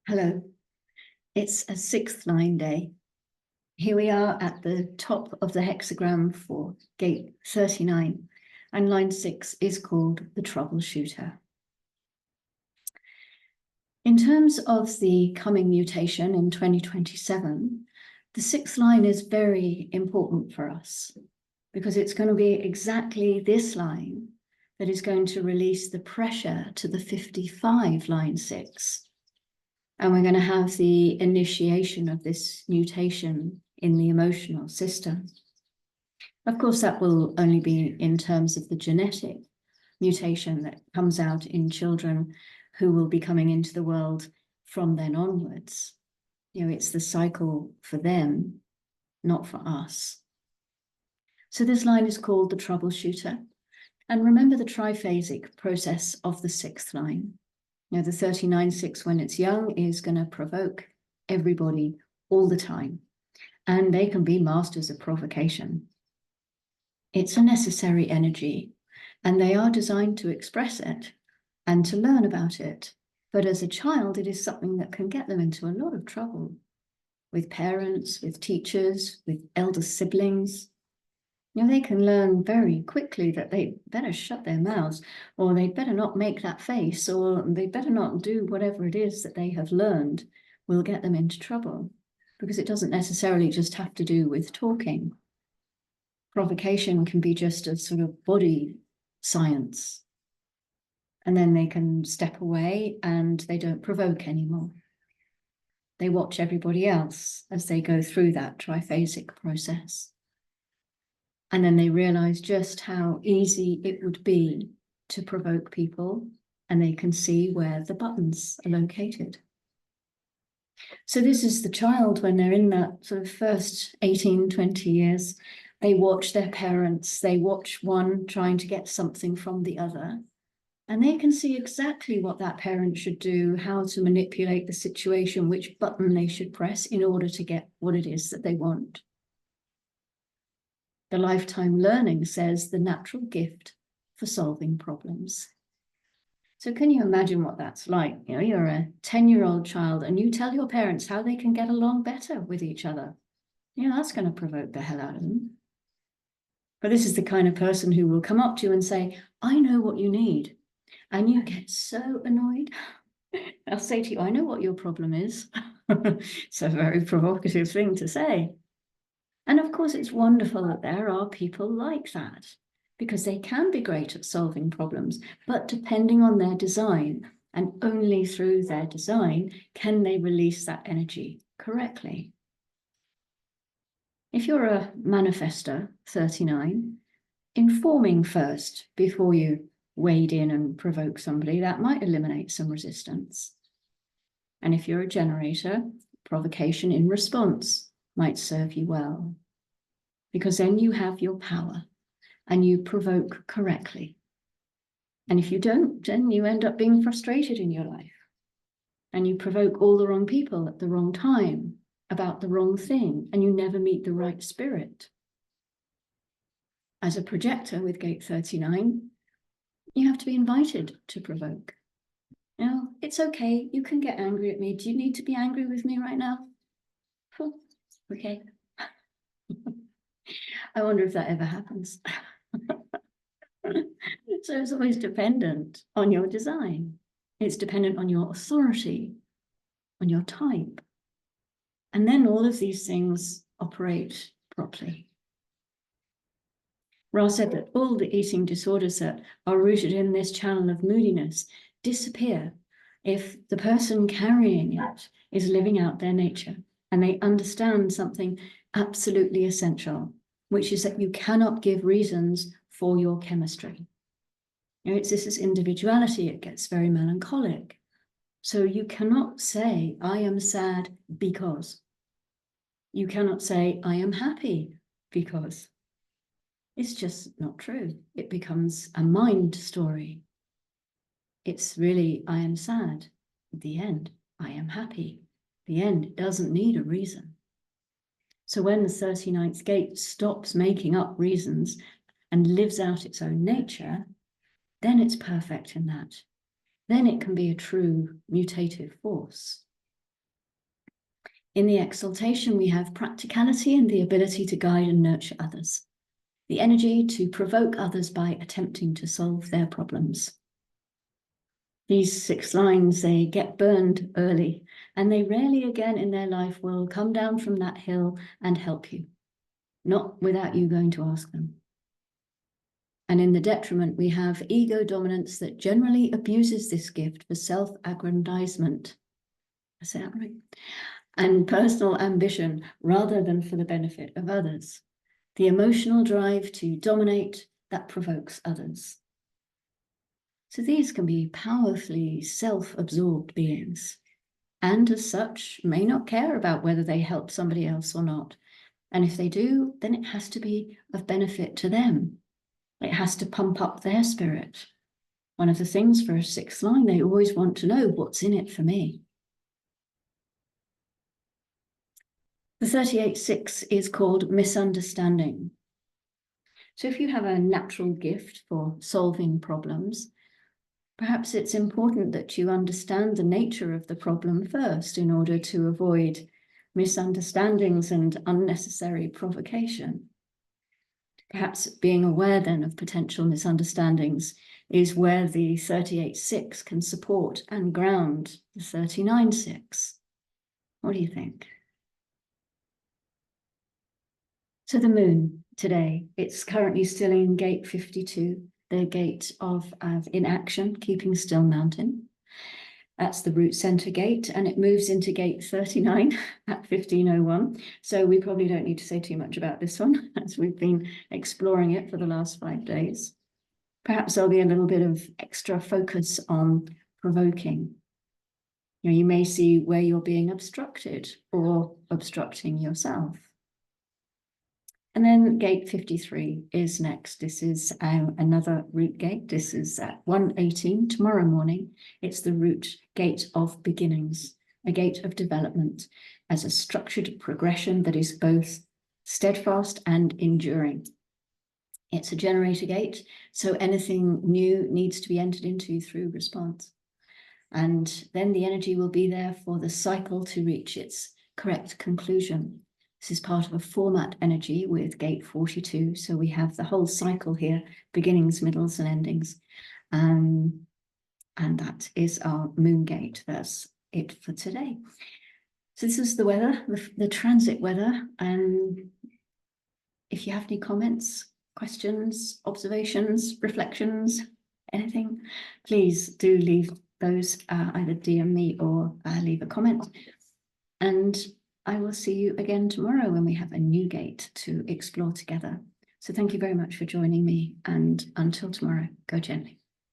Hello, it's a sixth line day. Here we are at the top of the hexagram for gate 39, and line 6 is called the Troubleshooter. In terms of the coming mutation in 2027, the sixth line is very important for us because it's going to be exactly this line that is going to release the pressure to the 55 line 6. And we're going to have the initiation of this mutation in the emotional system. Of course, that will only be in terms of the genetic mutation that comes out in children who will be coming into the world from then onwards. You know, it's the cycle for them, not for us. So this line is called the Troubleshooter. And remember the triphasic process of the sixth line. You know, the 39-6 when it's young is going to provoke everybody all the time. And they can be masters of provocation. It's a necessary energy, and they are designed to express it and to learn about it. But as a child, it is something that can get them into a lot of trouble with parents, with teachers, with elder siblings. You know, they can learn very quickly that they better shut their mouths, or they better not make that face, or they better not do whatever it is that they have learned will get them into trouble, because it doesn't necessarily just have to do with talking. Provocation can be just a sort of body science. And then they can step away and they don't provoke anymore. They watch everybody else as they go through that triphasic process. And then they realize just how easy it would be to provoke people, and they can see where the buttons are located. So this is the child when they're in that sort of first 18, 20 years. They watch their parents, they watch one trying to get something from the other, and they can see exactly what that parent should do, how to manipulate the situation, which button they should press in order to get what it is that they want. The lifetime learning says the natural gift for solving problems. So can you imagine what that's like? You know, you're a 10-year-old child and you tell your parents how they can get along better with each other. You know, that's going to provoke the hell out of them. But this is the kind of person who will come up to you and say, I know what you need. And you get so annoyed. I'll say to you, I know what your problem is. It's a very provocative thing to say. And of course, it's wonderful that there are people like that, because they can be great at solving problems, but depending on their design, and only through their design, can they release that energy correctly. If you're a manifestor, 39, informing first before you wade in and provoke somebody, that might eliminate some resistance. And if you're a generator, provocation in response might serve you well, because then you have your power and you provoke correctly. And if you don't, then you end up being frustrated in your life and you provoke all the wrong people at the wrong time about the wrong thing, and you never meet the right spirit. As a projector with gate 39, you have to be invited to provoke. You know, it's okay, you can get angry at me. Do you need to be angry with me right now? Okay. I wonder if that ever happens. So it's always dependent on your design. It's dependent on your authority, on your type. And then all of these things operate properly. Ra said that all the eating disorders that are rooted in this channel of moodiness disappear if the person carrying it is living out their nature and they understand something absolutely essential, which is that you cannot give reasons for your chemistry. You know, this is individuality. It gets very melancholic. So you cannot say, I am sad because. You cannot say, I am happy because. It's just not true. It becomes a mind story. It's really, I am sad. At the end, I am happy. The end, it doesn't need a reason. So when the 39th gate stops making up reasons and lives out its own nature, then it's perfect in that. Then it can be a true mutative force. In the exaltation, we have practicality and the ability to guide and nurture others. The energy to provoke others by attempting to solve their problems. These 6 lines, they get burned early, and they rarely again in their life will come down from that hill and help you, not without you going to ask them. And in the detriment, we have ego dominance that generally abuses this gift for self-aggrandizement. I say that right? And personal ambition rather than for the benefit of others. The emotional drive to dominate that provokes others. So these can be powerfully self-absorbed beings, and as such may not care about whether they help somebody else or not. And if they do, then it has to be of benefit to them. It has to pump up their spirit. One of the things for a 6th line, they always want to know what's in it for me. The 38-6 is called misunderstanding. So if you have a natural gift for solving problems, perhaps it's important that you understand the nature of the problem first in order to avoid misunderstandings and unnecessary provocation. Perhaps being aware then of potential misunderstandings is where the 38-6 can support and ground the 39-6. What do you think? So the moon today, it's currently still in gate 52, the gate of inaction, keeping still mountain. That's the root center gate, and it moves into gate 39 at 15:01. So we probably don't need to say too much about this one, as we've been exploring it for the last 5 days. Perhaps there'll be a little bit of extra focus on provoking. You may see where you're being obstructed or obstructing yourself. And then gate 53 is next. This is another root gate. This is at 1:18 tomorrow morning. It's the root gate of beginnings, a gate of development as a structured progression that is both steadfast and enduring. It's a generator gate, so anything new needs to be entered into through response. And then the energy will be there for the cycle to reach its correct conclusion. This is part of a format energy with gate 42. So we have the whole cycle here, beginnings, middles, and endings. And that is our moon gate. That's it for today. So this is the weather, the transit weather. And if you have any comments, questions, observations, reflections, anything, please do leave those, either DM me or leave a comment. And I will see you again tomorrow when we have a new gate to explore together. So thank you very much for joining me, and until tomorrow, go gently.